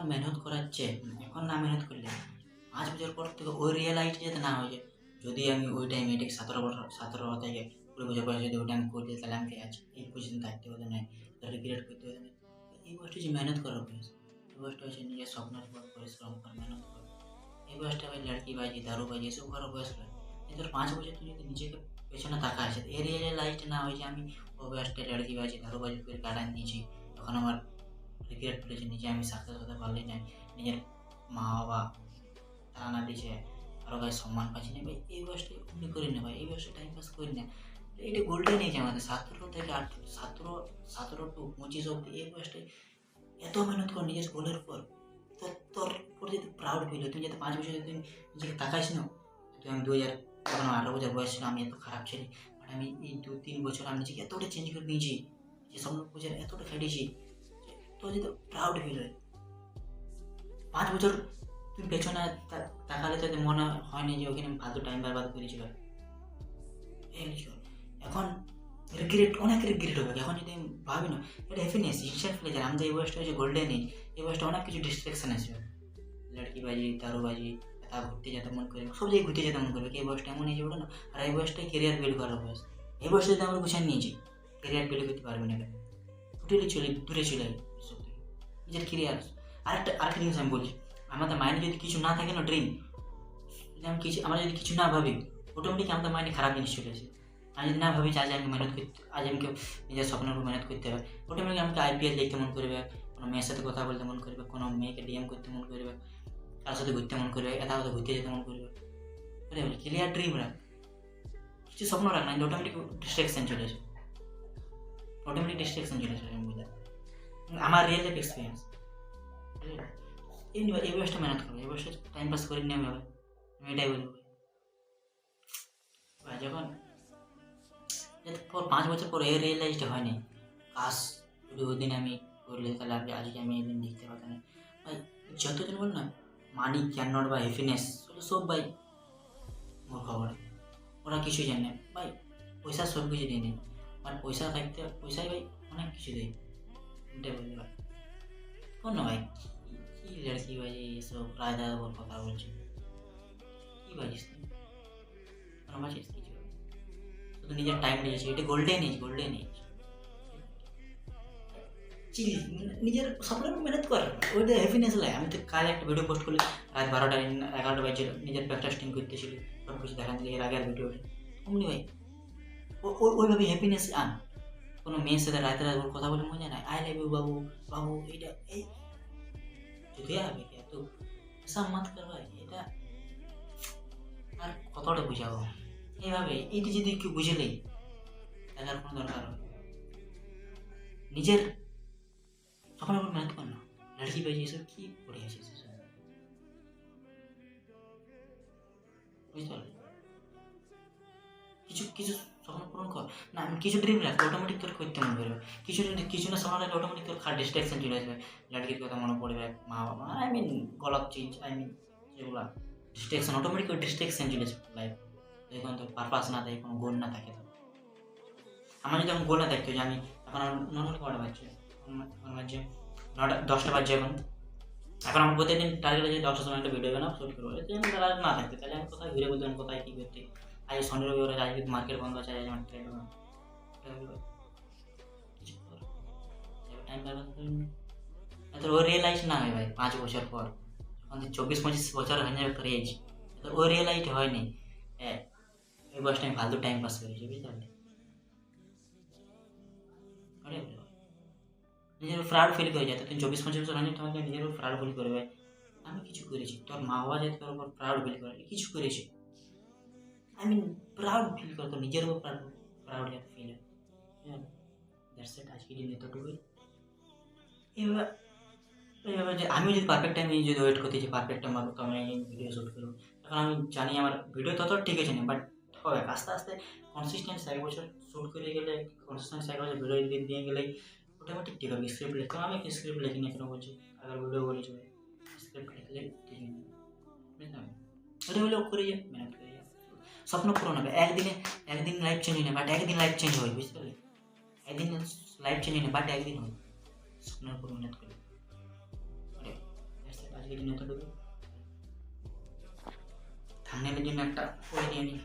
মেহনত করাচ্ছে, এখন না মেহনত করলে 5 বছর পর থেকে ওই রিয়েলাইটি যাতে না হয়ে যায়। যদি আমি ওই টাইমে ঠিক 17 থেকে 20 বছর বয়সে যদি ওইটা আমি করতে, তাহলে আমাকে আজ এই পজিশন থাকতে হতো না, রিগ্রেট করতে হতো না। এই বয়সটা হচ্ছে মেহনত করার বয়স। এই বয়সটা হচ্ছে নিজের স্বপ্নের উপর পরিশ্রম কর, মেহনত কর। এই বয়সটা ভাই লড়কিবাজি, দারুবাজি এসব করার বয়স নয়। কিন্তু 5 বছর তুই যদি নিজেকে পেছনে তাকাস, এই রিয়েলাইজটা না হয় যে আমি ওই বয়সটা লড়কিবাজি, দারুবাজি করে কাটান দিয়েছি, তখন আমার রিগ্রেট ফেলেছি, নিজে আমি সাকসেস হতে পারলি না, নিজের মা বাবা তারা না দিয়েছে, কারো কাছে সম্মান পাচ্ছি না। ভাই এই বয়সটা অমনি করি না, ভাই এই বয়সটা টাইম পাস করি না। এটা গোল্ডেন এজ আমাদের 17 টু 25 অব্দি এই বয়সটাই এত মেহনত কর নিজের গোলের উপর। তোর উপর যদি প্রাউড ফিল হয়, তুই যাতে 5 বছর তুই নিজেকে তাকাইস না, তুই আমি 18 বছর বয়স ছিল, আমি এত খারাপ ছিলি, বাট আমি এই 2-3 বছর আমি নিজেকে এতটা চেঞ্জ করে নিয়েছি, যে স্বপ্ন বুঝে এতটা খেটেছি, তোর যদি প্রাউড ফিল হয়। 5 বছর তুই পেছনে তাকালে তোদের মনে হয় না যে ওখানে ফালতু টাইম বরবাদ করেছিল। এখন অনেক রিগ্রেট হবে। এখন যদি আমি ভাবি না, এটা হ্যাপিনেস, ইনস্ট্যান্ট প্লেজার। আমাদের এই বয়সটা হচ্ছে গোল্ডেন এজ। এই বয়সটা অনেক কিছু ডিস্ট্রাকশন আসবে, লড়কিবাজি, দারুবাজি, তা ঘুরতে যেতে মন করবে, সব জায়গায় ঘুরতে যেতে মন করবে। এই বয়সটা এমন এজ ওঠে না, আর এই বয়সটাই কেরিয়ার বিল্ড করার বয়স। এই বয়সটা যদি আমরা গুছিয়ে নিয়েছি, কেরিয়ার বিল্ড করতে পারবে না, টোটালি দূরে চলে যাবে সব থেকে নিজের কেরিয়ার। আরেকটা জিনিস আমি বলছি, আমাদের মাইন্ডে যদি কিছু না থাকে না, ড্রিম, যদি আমরা যদি কিছু না ভাবি, অটোমেটিক আমাদের মাইন্ডে খারাপ জিনিস চলে আসে। আমি যদি না ভাবি যে আজ আমি মেহনত করতে, আজ আমাকে নিজের স্বপ্নের উপর মেহনত করতে হবে, অটোমেটিক আমাকে আইপিএল দেখতে মন করবে, কোনো মেয়ের সাথে কথা বলতে মন করবে, কোনো মেয়েকে ডিএম করতে মন করবে, কার সাথে ঘুরতে মন করবে, এটা হয়তো ঘুরতে যেতে মন করবে। বুঝতে পারছি, ক্লিয়ার ড্রিম রাখ, কিছু স্বপ্ন রাখ না, অটোমেটিক ডিস্ট্রাকশন চলে আসে, অটোমেটিক ডিস্ট্রাকশন চলে আসে। আমি বুঝলাম, আমার রিয়েল লাইফ এক্সপিরিয়েন্স। এই বয়সটা মেহনত করবে, এই বয়সটা টাইম পাস করে নিয়ে হবে, আমি এটাই বলবো। যখন 5 বছর পর এই রিয়েলাইজটা হয়নি, কাশ যদি ওই দিন আমি করলে, তাহলে আজকে আমি এই দিন দেখতে পাতাম না। ভাই যতদিন বল না, মানি ক্যান নট বা হ্যাপিনেস, সব ভাই মোর খবর, ওরা কিছুই জানে না ভাই। পয়সা সব কিছু দিয়ে নেই, আর পয়সা থাকতে, পয়সাই ভাই অনেক কিছু দেয়, এটাই বলতে ভাই। কোন না ভাই, কি লড়কি ভাই এসব রায় দাদার কথা বলছে, কি ভাজিস তুই, কোনো ভাজিস কিছু, শুধু নিজের টাইম দিয়েছে, এটা গোল্ডেন এজ, গোল্ডেন এজ। চিল, নিজের স্বপ্নের মেহনত কর, ওইটা হ্যাপিনেস লাগে। আমি তো কাল একটা ভিডিও পোস্ট করলি, রাত 12টা 11টা বাজছিল, নিজের ব্যাকটাস্টিং করতেছিল, সব কিছু দেখান দিলে এর আগের ভিডিওটা অমনি ভাই। ওইভাবে হ্যাপিনেস আন। কোনো মেয়ের সাথে রাতে রাত কথা বলে মজা নাই, আই লাভ ইউ বাবু, বাবু এইটা এই যদি হবে এত এসব মাত কর ভাই, এটা আর কতটা বুঝাবো। এইভাবে এইটা যদি কেউ বুঝলেই, তাহলে আর কোনো দরকার হবে নিজের স্বপ্নের উপর মেহনত কর না। লড়কি বাজি এসব কি পড়ে আছে সেসব, বুঝতে পারলি? কিছু কিছু স্বপ্ন পূরণ কর না, আমি কিছু ড্রিম রাখ, অটোমেটিক তোর করতে মনে করবে। কিছু না স্বপ্ন রাখলে অটোমেটিক তোর ডিস্ট্রাকশন চলে আসবে, লড়কির কথা মনে পড়বে, মা বাবা, আই মিন গলত চিজ, আই মিন যেগুলো ডিস্ট্রাকশন, অটোমেটিক ওই ডিস্ট্রাকশন চলে আসবে লাইফ। যখন তোর পারপাস না থাকে, কোনো গোল না থাকে, তো আমার যদি এখন গোল না থাকতো যে আমি এখন নর্মালি কটা বাজছে, এখন বাজছে 10টা বাজছে এখন। এখন আমার প্রতিদিন টার্গেট আছে 10টার সময় একটা ভিডিও বানাবো, শুট করবো। যদি আমি টার্গেট না থাকতো, তাহলে আমি কোথায় ঘুরে বলতাম, কোথায় কী করতে, আজ শনি রবিবার, আজকে মার্কেট বন্ধ আছে, আজ আমার ট্রেন টাইম তোর ওই রিয়েলাইজ না হয় ভাই 5 বছর পর, যখন 24-25 বছর হয়ে যাবে তোর এজ, তোর ওই রিয়েলাইজ হয়নি। হ্যাঁ, ওই বয়সটা আমি ফালতু টাইম পাস করেছি, বুঝতে পারলি? নিজের প্রাউড ফিল করে যায়, তুই 24-25 বছর হয়নি, তোমাকে নিজের উপর প্রাউড ফিল করবে, আমি কিছু করেছি, তোর মা বাবা যাতে তোর উপর প্রাউড ফিল করে কিছু করেছি, আই মিন প্রাউড ফিল করে, তোর নিজের উপর প্রাউড যাতে ফিল হয়। দ্যাটস ইট, আজকে দিন এতটুকুই। এবার এইভাবে যে আমি যদি পারফেক্ট টাইমে যদি ওয়েট করতে, যে পারফেক্ট টাইম তো আমি ভিডিও শ্যুট করবো, তখন আমি জানি আমার ভিডিও তত ঠিক আছে না, বাট হবে আস্তে আস্তে কনসিস্টেন্স 1 বছর শ্যুট করে গেলে, কনসিস্টেন্স 1 বছর ভিডিও এডিট দিয়ে গেলে মোটামুটি ঠিক হবে। স্ক্রিপ্ট লিখতে আমি একটা স্ক্রিপ্ট লিখিনি, এখনো বলছি, আগের ভিডিও বলেছি ভাই, স্ক্রিপ্ট লিখলে ঠিক নেই, বুঝলাম? ওটা হলেও করে যায়, মেহনত করে যায়, স্বপ্ন পূরণ হবে। একদিন লাইফ চেঞ্জ হয় না, বাট একদিন লাইফ চেঞ্জ হয়, বুঝতে পারলি? একদিন লাইফ চেঞ্জ হয় না, বাট একদিন হয়, স্বপ্নের উপর মেহনত করে। আজকের জন্য এতটুকু। থাম্বনেলের জন্য একটা করে নিয়ে নিই।